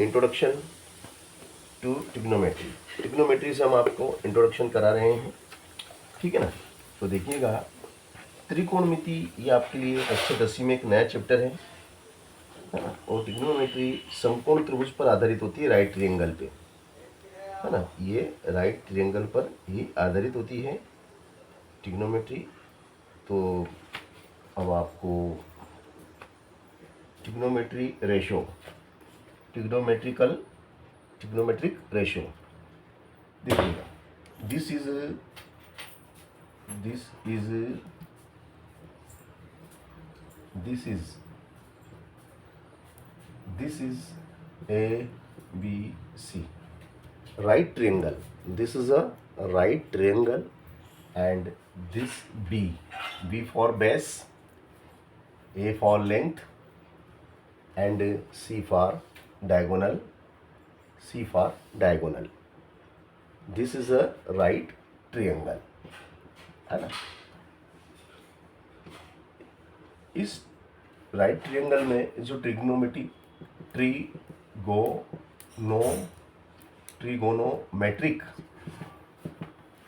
Introduction to trigonometry. Trigonometry से हम आपको इंट्रोडक्शन करा रहे हैं, ठीक है ना। तो देखिएगा, त्रिकोणमिति ये आपके लिए कक्षा 10वीं में एक नया चैप्टर है ना। और ट्रिग्नोमेट्री समकोण त्रिभुज पर आधारित होती है, राइट ट्रायंगल पे, है ना। ये राइट ट्रायंगल पर ही आधारित होती है ट्रिग्नोमेट्री। तो अब आपको ट्रिग्नोमेट्रिक रेशो देखिएगा। This is A B C right triangle. This is a right triangle, and this B for base, A for length, and C for diagonal. This is a right triangle, है ना। इस right triangle में जो trigonometric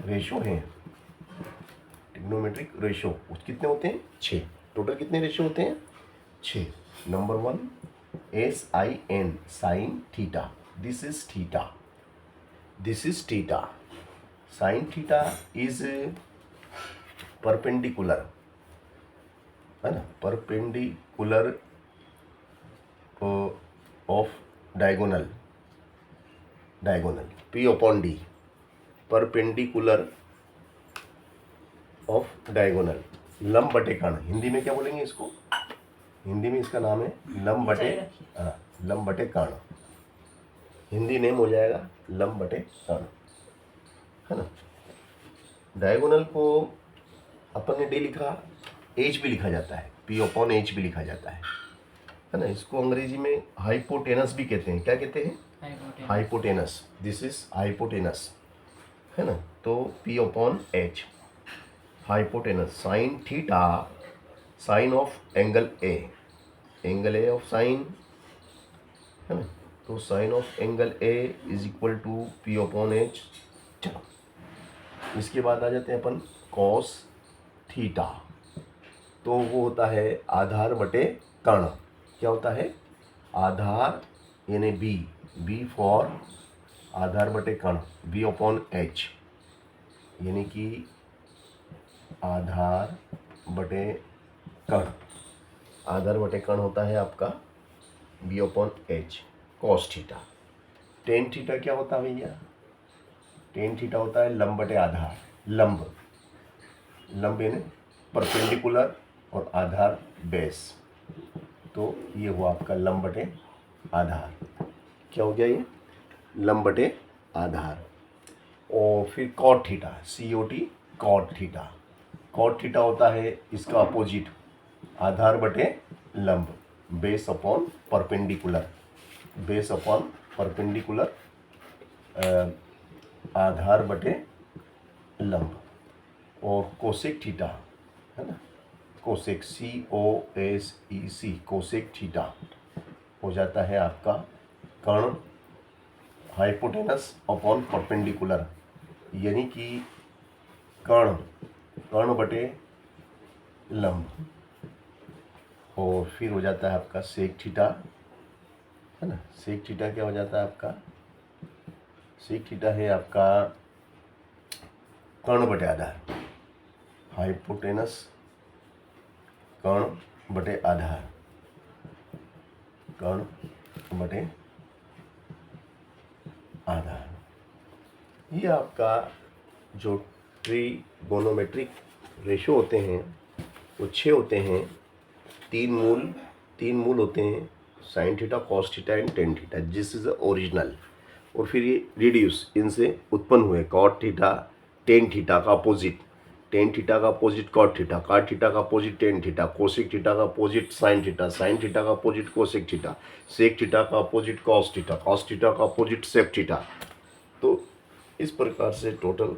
ratio हैं, trigonometric ratio कितने होते हैं? 6। Total कितने रेशो होते हैं? 6। Number 1 SIN sine theta, this is theta. Sine theta is perpendicular, है ना, perpendicular of diagonal P upon D, perpendicular of diagonal, लंब बटे कर्ण। हिंदी में क्या बोलेंगे इसको? हिंदी में इसका नाम है लंब बटे कर्ण। हिंदी नेम हो जाएगा लंब बटे कर्ण, है ना। डायगोनल को अपन ने डी लिखा, H भी लिखा जाता है, P अपॉन H भी लिखा जाता है ना। इसको अंग्रेजी में हाइपोटेनस भी कहते हैं। क्या कहते हैं? हाइपोटेनस। दिस इज हाइपोटेनस, है ना। तो P upon H, hypotenuse. Sine theta, sine of angle A of sine, है ना। तो sine of angle A is equal to P upon H। चलो, इसके बाद आ जाते हैं अपन कॉस थीटा। तो वो होता है आधार बटे कर्ण। क्या होता है? आधार यानी बी फॉर आधार बटे कर्ण, B अपॉन H, यानी कि आधार बटे कर्ण। आधार बटे कर्ण होता है आपका B upon H, cos theta. Tan theta क्या होता है भैया? टेन थीटा होता है लंब बटे आधार। लंब यानी परपेंडिकुलर और आधार बेस। तो ये हुआ आपका लंब बटे आधार। क्या हो गया ये? लंब बटे आधार। और फिर cot theta, COT, cot theta. Cot theta होता है इसका अपोजिट, आधार बटे लंब, बेस अपॉन परपेंडिकुलर, आधार बटे लंब। और कोसेक थीटा, है ना, कोसेक COSEC, कोसेक थीटा हो जाता है आपका कर्ण हाइपोटेनस अपॉन परपेंडिकुलर, यानी कि कर्ण बटे लंब। और फिर हो जाता है आपका सेक थीटा, है ना। सेक थीटा क्या हो जाता है आपका? सेक थीटा है आपका कर्ण बटे आधार, हाइपोटेनस कर्ण बटे आधार, कर्ण बटे आधार। ये आपका जो ट्रिगोनोमेट्रिक रेशो होते हैं वो 6 होते हैं। तीन मूल होते हैं, sine theta, cos theta and tan theta, जिस इज ओरिजिनल। और फिर ये रिड्यूस इनसे उत्पन्न हुए। कॉट थीटा, टेन थीटा का अपोजिट, टेन थीटा का opposite cot theta, cot theta का opposite tan theta, cosec theta का opposite sine theta, sine theta का opposite cosec theta, sec theta का opposite cos theta, cos theta का opposite sec theta. तो इस प्रकार से total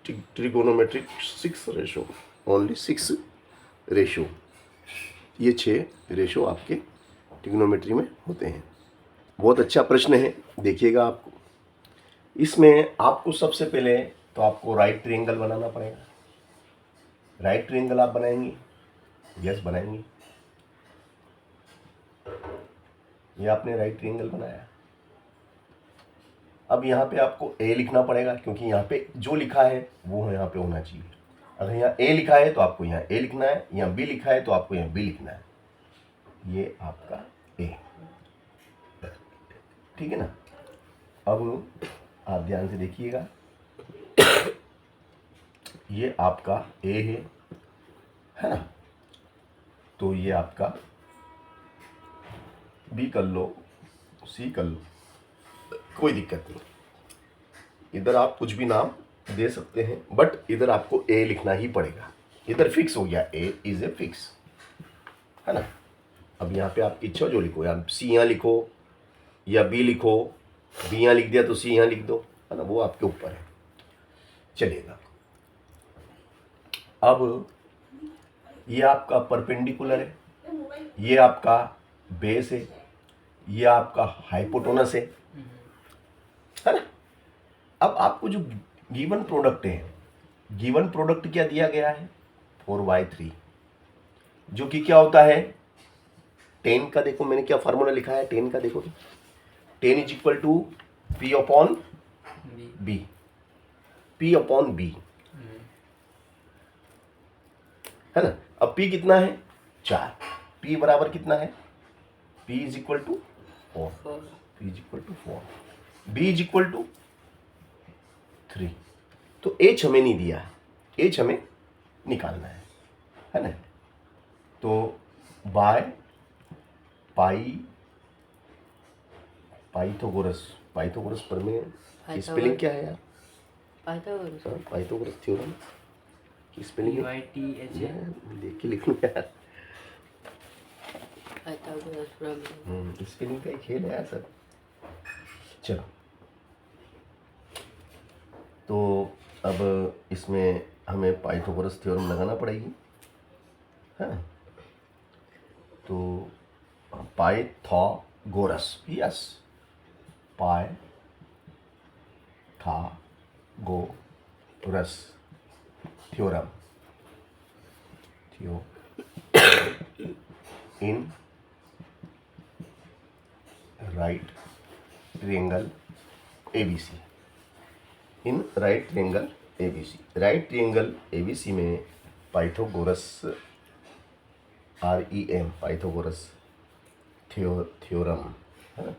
trigonometric 6 ratio, only 6 ratio, ये 6 रेशो आपके ट्रिग्नोमेट्री में होते हैं। बहुत अच्छा प्रश्न है, देखिएगा आपको। इसमें आपको सबसे पहले तो आपको राइट ट्रायंगल बनाना पड़ेगा। राइट ट्रायंगल आप बनाएंगे? यस बनाएंगे। ये आपने राइट ट्रायंगल बनाया। अब यहाँ पे आपको ए लिखना पड़ेगा, क्योंकि यहाँ पे जो लिखा है वो यहाँ पे होना चाहिए। अगर यहाँ ए लिखा है तो आपको यहाँ ए लिखना है, यहाँ बी लिखा है तो आपको यहाँ बी लिखना है। ये आपका ए, ठीक है ना। अब आप ध्यान से देखिएगा, ये आपका ए है ना, तो ये आपका बी कर लो, सी कर लो, कोई दिक्कत नहीं। इधर आप कुछ भी नाम दे सकते हैं, बट इधर आपको ए लिखना ही पड़ेगा। इधर फिक्स हो गया, ए इज ए फिक्स, है ना। अब यहाँ पे आपकी इच्छा जो लिखो, या सी यहाँ लिखो या बी लिखो, बी यहाँ लिख दिया तो सी यहाँ लिख दो, है ना, वो आपके ऊपर है, चलिएगा। अब ये आपका परपेंडिकुलर है, ये आपका बेस है, ये आपका हाइपोटेनस है ना। अब आपको जो गिवन प्रोडक्ट है, गिवन प्रोडक्ट क्या दिया गया है, 4/3, जो कि क्या होता है 10 का। देखो मैंने क्या फार्मूला लिखा है 10 का, देखो 10 is equal to P upon B, P upon B, है ना। अब P कितना है 4, P बराबर कितना है, P is equal to 4, P is equal to 4, B is equal to 3। तो H हमें नहीं दिया, H हमें निकालना है ना। तो बाय पाइथागोरस पर में स्पेलिंग क्या है यार, पाइथागोरस थ्योरम की स्पेलिंग देख के लिख लूँ यार, स्पेलिंग का ही खेल है यार सर। चलो, तो अब इसमें हमें पाइथागोरस थ्योरम लगाना पड़ेगी, है। तो Pythagoras, yes, Pythagoras theorem in right triangle ABC, in right triangle ABC। Right triangle ABC में पाइथागोरस REM, पाइथागोरस थ्योरम, है ना।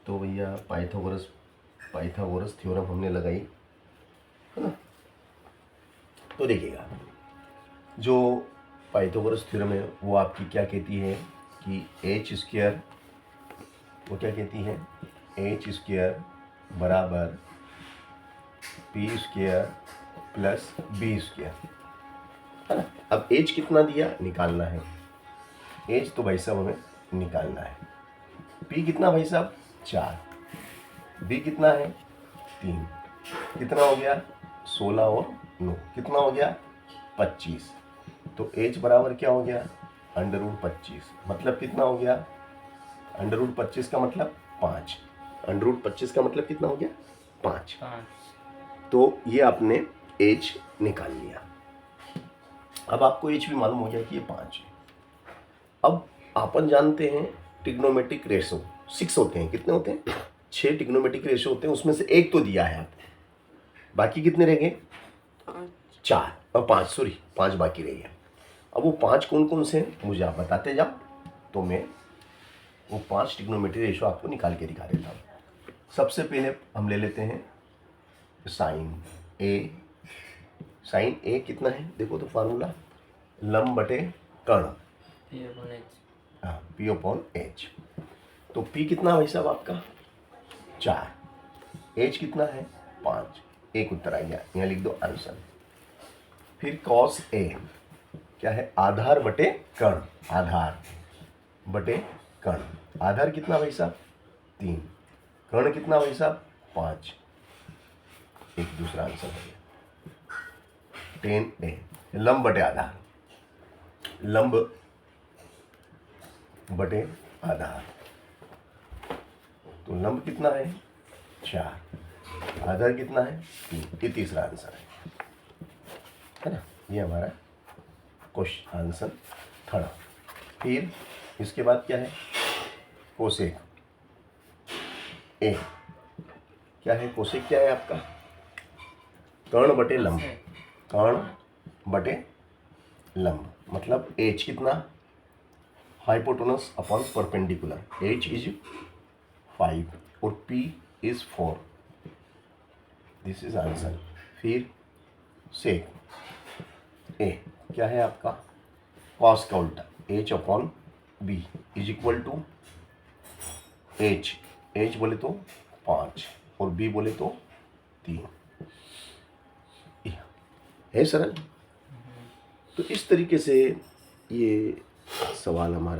तो भैया पाइथागोरस थ्योरम हमने लगाई, है ना। तो देखिएगा, जो पाइथागोरस थ्योरम है वो आपकी क्या कहती है कि h स्क्वायर, वो क्या कहती है, h स्क्वायर बराबर p square plus b square, है ना। अब h कितना दिया निकालना है, h तो भाई साहब हमें निकालना है। p कितना भाई साहब 4, b कितना है 3, कितना हो गया 16 और 9, कितना हो गया 25। तो h बराबर क्या हो गया √25, मतलब कितना हो गया √25 का मतलब 5, √25 का मतलब कितना हो गया 5। तो ये आपने h निकाल लिया। अब आपको h भी मालूम हो गया कि ये 5 है। अब अपन जानते हैं ट्रिग्नोमेट्रिक रेशो 6 होते हैं, कितने होते हैं 6 ट्रिग्नोमेट्रिक रेशो होते हैं, उसमें से एक तो दिया है आपको, बाकी कितने रह गए 4 और 5, सॉरी 5 बाकी रह गए। अब वो 5 कौन कौन से हैं मुझे आप बताते जाओ, तो मैं वो 5 ट्रिग्नोमेट्रिक रेशो आपको निकाल के दिखा देता हूँ। सबसे पहले हम ले लेते हैं साइन ए। साइन ए कितना है देखो तो फार्मूला, लंब बटे कर्ण, P अपॉन H। तो P कितना भाई साहब आपका 4, H कितना है 5, एक उत्तर आ गया, यहाँ लिख दो आंसर। फिर cos A क्या है, आधार बटे कर्ण, आधार बटे कर्ण, आधार कितना भाई साहब 3, कर्ण कितना भाई साहब 5, एक दूसरा आंसर हो गया। 10A लंब बटे आधार, लंब बटे आधार, तो लंब कितना है 4, आधार कितना है 3, ये तीसरा आंसर है ना। ये हमारा क्वेश्चन आंसर थर्ड। फिर इसके बाद क्या है कोसेक ए, क्या है कोसेक क्या है आपका कर्ण बटे लंब, कर्ण बटे लंब मतलब एच कितना hypotenuse upon perpendicular, H is 5 और P is 4, this is answer. फिर सेक ए क्या है आपका कॉस का उल्टा H upon B is equal to H, H बोले तो 5 और बी बोले तो 3, है सरल। तो इस तरीके से ये सवाल हमारा